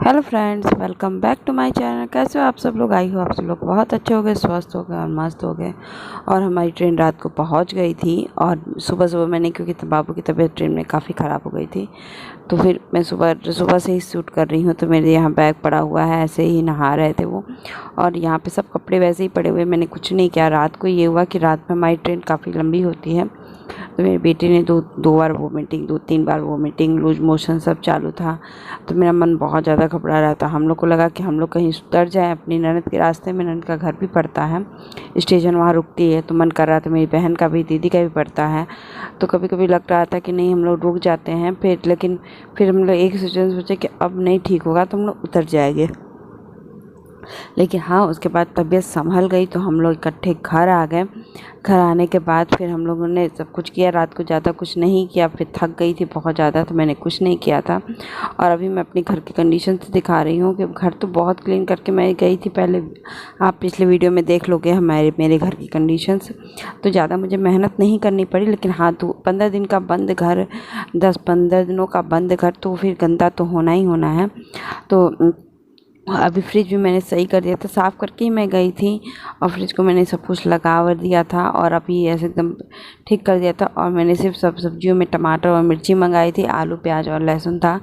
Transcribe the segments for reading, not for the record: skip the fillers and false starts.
Hello friends, welcome back to my channel. कैसे हो आप सब लोग? आई हो आप सब लोग बहुत अच्छे हो गए, स्वस्थ हो गए और मस्त हो गए। और हमारी ट्रेन रात को पहुंच गई थी और सुबह सुबह मैंने, क्योंकि बाबू की तबीयत ट्रेन में काफ़ी ख़राब हो गई थी, तो फिर मैं सुबह सुबह से ही शूट कर रही हूँ। तो मेरे यहाँ बैग पड़ा हुआ है, ऐसे ही नहा रहे थे वो, और यहाँ पे सब कपड़े वैसे ही पड़े हुए। मैंने कुछ नहीं किया। रात को ये हुआ कि रात में हमारी ट्रेन काफ़ी लंबी होती है, तो मेरी बेटी ने दो बार वोमिटिंग, 2-3 बार वोमिटिंग, लूज मोशन सब चालू था। तो मेरा मन बहुत ज़्यादा घबरा रहा था। हम लोग को लगा कि हम लोग कहीं उतर जाएँ। अपनी ननद के रास्ते में ननद का घर भी पड़ता है, स्टेशन वहाँ रुकती है, तो मन कर रहा था, मेरी बहन का भी, दीदी का भी पड़ता है। तो कभी कभी लग रहा था कि नहीं हम लोग रुक जाते हैं फिर, लेकिन फिर हम लोग एक सिचुएशन सोचे कि अब नहीं ठीक होगा तो हम लोग उतर जाएंगे। लेकिन हाँ, उसके बाद तबीयत संभल गई तो हम लोग इकट्ठे घर आ गए। घर आने के बाद फिर हम लोगों ने सब कुछ किया। रात को ज़्यादा कुछ नहीं किया, फिर थक गई थी बहुत ज़्यादा, तो मैंने कुछ नहीं किया था। और अभी मैं अपनी घर की कंडीशन से दिखा रही हूँ कि घर तो बहुत क्लीन करके मैं गई थी पहले। आप पिछले वीडियो में देख लोगे मेरे घर की कंडीशंस। तो ज़्यादा मुझे मेहनत नहीं करनी पड़ी, लेकिन हाँ, तो 15 दिन का बंद घर, 10-15 दिनों का बंद घर, तो फिर गंदा तो होना ही होना है। तो अभी फ्रिज भी मैंने सही कर दिया था, साफ़ करके ही मैं गई थी, और फ्रिज को मैंने सब कुछ लगा वर दिया था और अभी ऐसे एकदम ठीक कर दिया था। और मैंने सिर्फ सब सब्जियों में टमाटर और मिर्ची मंगाई थी, आलू प्याज और लहसुन था।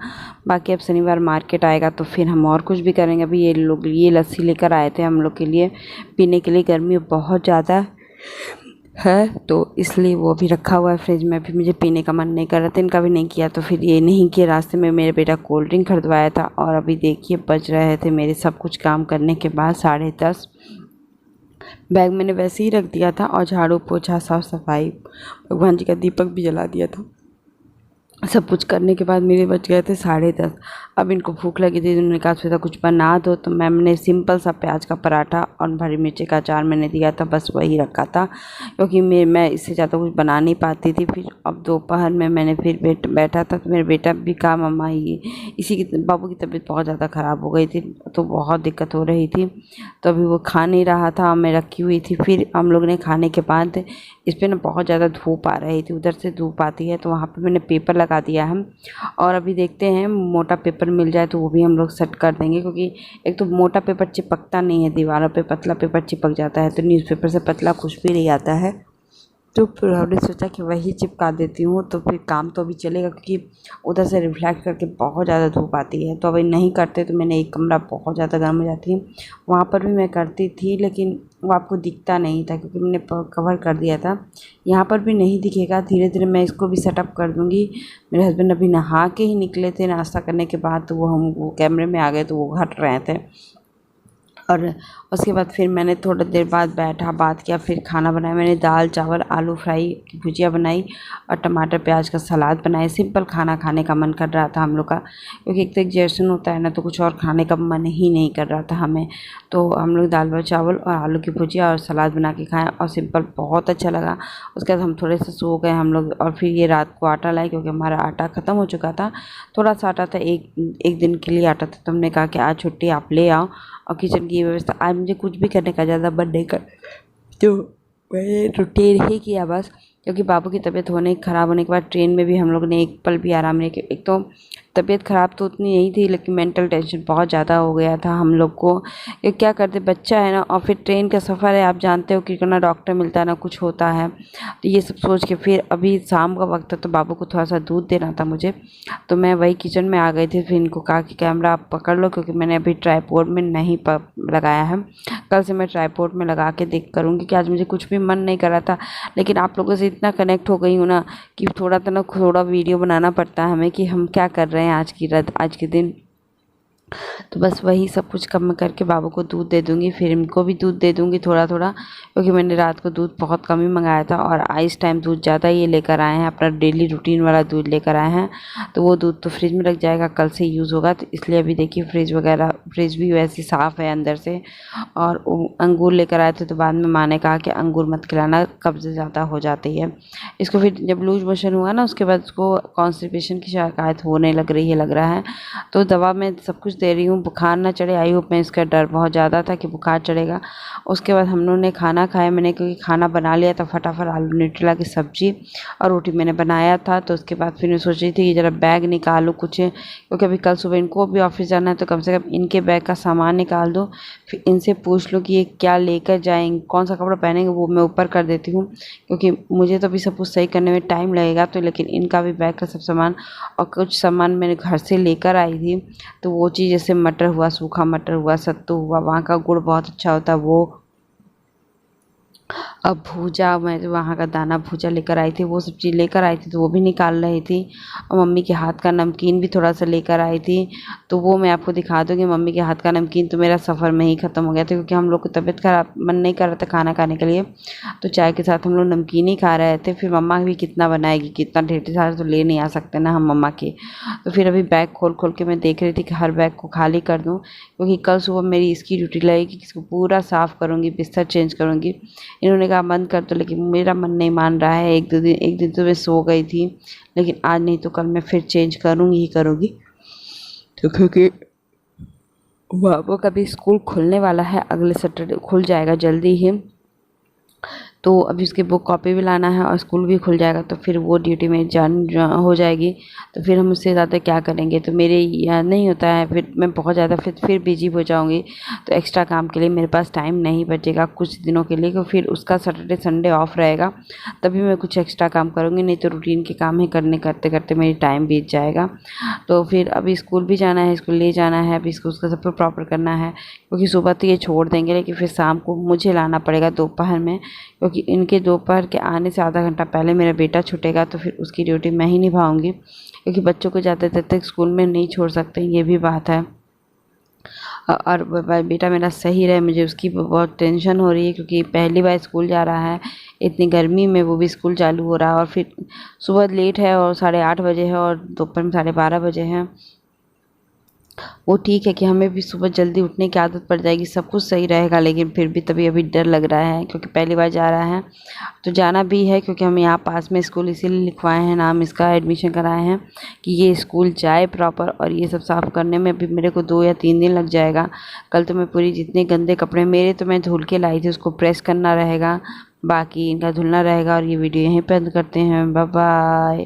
बाकी अब शनिवार मार्केट आएगा तो फिर हम और कुछ भी करेंगे। अभी ये लस्सी लेकर आए थे हम लोग के लिए पीने के लिए। गर्मी बहुत ज़्यादा है तो इसलिए वो भी रखा हुआ है फ्रिज में। अभी मुझे पीने का मन नहीं कर रहा था, इनका भी नहीं किया, तो फिर ये नहीं किया। रास्ते में मेरे बेटा कोल्ड ड्रिंक खरीदवाया था। और अभी देखिए बज रहे थे मेरे सब कुछ काम करने के बाद 10:30। बैग मैंने वैसे ही रख दिया था और झाड़ू पोछा साफ सफाई, भगवान जी का दीपक भी जला दिया था। सब कुछ करने के बाद मेरे बज गए थे 10:30। अब इनको भूख लगी थी, उन्होंने कहा सीधा कुछ बना दो, तो मैम ने सिंपल सा प्याज का पराठा और हरी मिर्ची का अचार मैंने दिया था, बस वही रखा था, क्योंकि मैं इससे ज़्यादा कुछ बना नहीं पाती थी। फिर अब दोपहर में मैंने फिर बैठा था, तो मेरा बेटा भी कहा मम्मा ये इसी की बाबू की तबीयत बहुत ज़्यादा ख़राब हो गई थी, तो बहुत दिक्कत हो रही थी, तो अभी वो खा नहीं रहा था, मैं रखी हुई थी। फिर हम लोग ने खाने के बाद, इस पर ना बहुत ज़्यादा धूप आ रही थी, उधर से धूप आती है, तो वहाँ पे मैंने पेपर लगा दिया है। और अभी देखते हैं मोटा पेपर मिल जाए तो वो भी हम लोग सेट कर देंगे, क्योंकि एक तो मोटा पेपर चिपकता नहीं है दीवारों पे, पतला पेपर चिपक जाता है, तो न्यूज़पेपर से पतला कुछ भी नहीं आता है। तो फिर हमने सोचा कि वही चिपका देती हूँ, तो फिर काम तो अभी चलेगा, क्योंकि उधर से रिफ्लेक्ट करके बहुत ज़्यादा धूप आती है। तो अभी नहीं करते तो मैंने एक कमरा बहुत ज़्यादा गर्म हो जाती है, वहाँ पर भी मैं करती थी, लेकिन वो आपको दिखता नहीं था क्योंकि मैंने कवर कर दिया था। यहाँ पर भी नहीं दिखेगा, धीरे धीरे मैं इसको भी सेटअप कर दूँगी। मेरे हस्बैंड अभी नहा के ही निकले थे नाश्ता करने के बाद, तो वो कैमरे में आ गए, तो वो हट रहे थे। और उसके बाद फिर मैंने थोड़ी देर बाद बैठा, बात किया, फिर खाना बनाया। मैंने दाल चावल आलू फ्राई की भुजिया बनाई और टमाटर प्याज का सलाद बनाए। सिंपल खाना खाने का मन कर रहा था हम लोग का, क्योंकि एक तो एग्जॉस्शन होता है ना, तो कुछ और खाने का मन ही नहीं कर रहा था हमें। तो हम लोग दाल चावल और आलू की भुजिया और सलाद बना के खाएँ, और सिंपल बहुत अच्छा लगा। उसके बाद हम थोड़े से सो गए हम लोग, और फिर ये रात को आटा लाए, क्योंकि हमारा आटा ख़त्म हो चुका था। थोड़ा सा आटा था, एक दिन के लिए आटा था, तो हमने कहा कि आज छुट्टी आप ले आओ। और किचन की व्यवस्था आज मुझे कुछ भी करने का ज़्यादा मन नहीं कर, तो मैंने रूटीन ही किया बस, क्योंकि बाबू की तबीयत ख़राब होने के बाद ट्रेन में भी हम लोग ने एक पल भी आराम नहीं किया। एक तो तबीयत ख़राब तो उतनी नहीं थी, लेकिन मेंटल टेंशन बहुत ज़्यादा हो गया था हम लोग को। ये क्या करते, बच्चा है ना, और फिर ट्रेन का सफ़र है, आप जानते हो कि ना डॉक्टर मिलता है ना कुछ होता है, तो ये सब सोच के फिर अभी शाम का वक्त था, तो बाबू को थोड़ा सा दूध देना था मुझे, तो मैं वही किचन में आ गई थी। फिर इनको कहा कि कैमरा आप पकड़ लो, क्योंकि मैंने अभी ट्राईपोड में नहीं लगाया है, कल से मैं ट्राईपोड में लगा के देख करूँगी, कि आज मुझे कुछ भी मन नहीं कर रहा था। लेकिन आप लोगों से इतना कनेक्ट हो गई हूँ ना, कि थोड़ा वीडियो बनाना पड़ता है हमें कि हम क्या कर रहे हैं आज के दिन। तो बस वही सब कुछ कम करके बाबू को दूध दे दूँगी, फिर इनको भी दूध दे दूँगी थोड़ा थोड़ा, क्योंकि मैंने रात को दूध बहुत कम ही मंगाया था, और इस टाइम दूध ज़्यादा ये लेकर आए हैं, अपना डेली रूटीन वाला दूध लेकर आए हैं। तो वो दूध तो फ्रिज में रख जाएगा, कल से यूज़ होगा, तो इसलिए अभी देखिए फ्रिज भी वैसे साफ़ है अंदर से। और अंगूर लेकर आए थे, तो बाद में माँ ने कहा कि अंगूर मत खिलाना, कब्ज़ ज़्यादा हो जाती है इसको। फिर जब लूज मोशन हुआ ना, उसके बाद उसको कॉन्स्टिपेशन की शिकायत होने लग रहा है, तो दवा में सब कुछ दे रही हूँ बुखार ना चढ़े। आई होप, मैं इसका डर बहुत ज़्यादा था कि बुखार चढ़ेगा। उसके बाद हम लोगों ने खाना खाया। मैंने क्योंकि खाना बना लिया था फटाफट, आलू न्यूट्रेला की सब्ज़ी और रोटी मैंने बनाया था। तो उसके बाद फिर मैं सोच रही थी कि ज़रा बैग निकालूँ कुछ, क्योंकि अभी कल सुबह इनको भी ऑफिस जाना है, तो कम से कम इनके बैग का सामान निकाल दूँ। फिर इनसे पूछ लूँ कि ये क्या लेकर जाएंगे, कौन सा कपड़ा पहनेंगे, वो मैं ऊपर कर देती हूँ, क्योंकि मुझे तो अभी सब कुछ सही करने में टाइम लगेगा। तो लेकिन इनका भी बैग का सब सामान और कुछ सामान मैंने घर से लेकर आई थी। तो वो चीज़ जैसे मटर हुआ, सूखा मटर हुआ, सत्तू हुआ, वहाँ का गुड़ बहुत अच्छा होता है वो, अब भूजा, मैं जो वहाँ का दाना भूजा लेकर आई थी, वो सब चीज़ लेकर आई थी, तो वो भी निकाल रही थी। और मम्मी के हाथ का नमकीन भी थोड़ा सा लेकर आई थी, तो वो मैं आपको दिखा दूँगी। मम्मी के हाथ का नमकीन तो मेरा सफ़र में ही ख़त्म हो गया था, क्योंकि हम लोग को तबीयत खराब, मन नहीं कर रहा था खाना खाने के लिए, तो चाय के साथ हम लोग नमकीन ही खा रहे थे। फिर मम्मा भी कितना बनाएगी, कितना ढेर सारा तो ले नहीं आ सकते ना हम मम्मा के। तो फिर अभी बैग खोल खोल के मैं देख रही थी कि हर बैग को खाली कर दूँ, क्योंकि कल सुबह मेरी इसकी ड्यूटी लगेगी कि इसको पूरा साफ़ करूँगी, बिस्तर चेंज करूँगी। इन्होंने कहा बंद कर दो, लेकिन मेरा मन नहीं मान रहा है। एक दिन तो मैं सो गई थी, लेकिन आज नहीं तो कल मैं फिर चेंज करूँगी ही करूँगी। तो क्योंकि बाबू का भी स्कूल खुलने वाला है, अगले सैटरडे खुल जाएगा जल्दी ही, तो अभी उसकी बुक कॉपी भी लाना है और स्कूल भी खुल जाएगा, तो फिर वो ड्यूटी में हो जाएगी। तो फिर हम उससे ज़्यादा क्या करेंगे, तो मेरे यहाँ नहीं होता है, फिर मैं बहुत ज़्यादा फिर बिजी हो जाऊँगी। तो एक्स्ट्रा काम के लिए मेरे पास टाइम नहीं बचेगा कुछ दिनों के लिए, क्योंकि फिर उसका सैटरडे संडे ऑफ रहेगा, तभी मैं कुछ एक्स्ट्रा काम करूँगी, नहीं तो रूटीन के काम ही करते करते मेरी टाइम बीत जाएगा। तो फिर अभी स्कूल भी जाना है, स्कूल ले जाना है, अभी इसको उसका सब कुछ प्रॉपर करना है, क्योंकि सुबह तो ये छोड़ देंगे, लेकिन फिर शाम को मुझे लाना पड़ेगा दोपहर में, क्योंकि इनके दोपहर के आने से आधा घंटा पहले मेरा बेटा छूटेगा, तो फिर उसकी ड्यूटी मैं ही निभाऊंगी, क्योंकि बच्चों को जाते जाते स्कूल में नहीं छोड़ सकते, ये भी बात है। और बेटा मेरा सही रहे, मुझे उसकी बहुत टेंशन हो रही है, क्योंकि पहली बार स्कूल जा रहा है इतनी गर्मी में, वो भी स्कूल चालू हो रहा है, और फिर सुबह लेट है और 8:30 बजे है और दोपहर में 12:30 बजे है। वो ठीक है कि हमें भी सुबह जल्दी उठने की आदत पड़ जाएगी, सब कुछ सही रहेगा, लेकिन फिर भी तभी अभी डर लग रहा है, क्योंकि पहली बार जा रहा है। तो जाना भी है, क्योंकि हम यहाँ पास में स्कूल इसीलिए लिखवाए हैं, नाम इसका एडमिशन कराए हैं कि ये स्कूल जाए प्रॉपर, और ये सब साफ़ करने में अभी मेरे को 2 या 3 दिन लग जाएगा। कल तो मैं पूरी जितने गंदे कपड़े मेरे, तो मैं धुल के लाई थी, उसको प्रेस करना रहेगा, बाकी इनका धुलना रहेगा। और ये वीडियो यहीं पे बंद करते हैं, बाय बाय।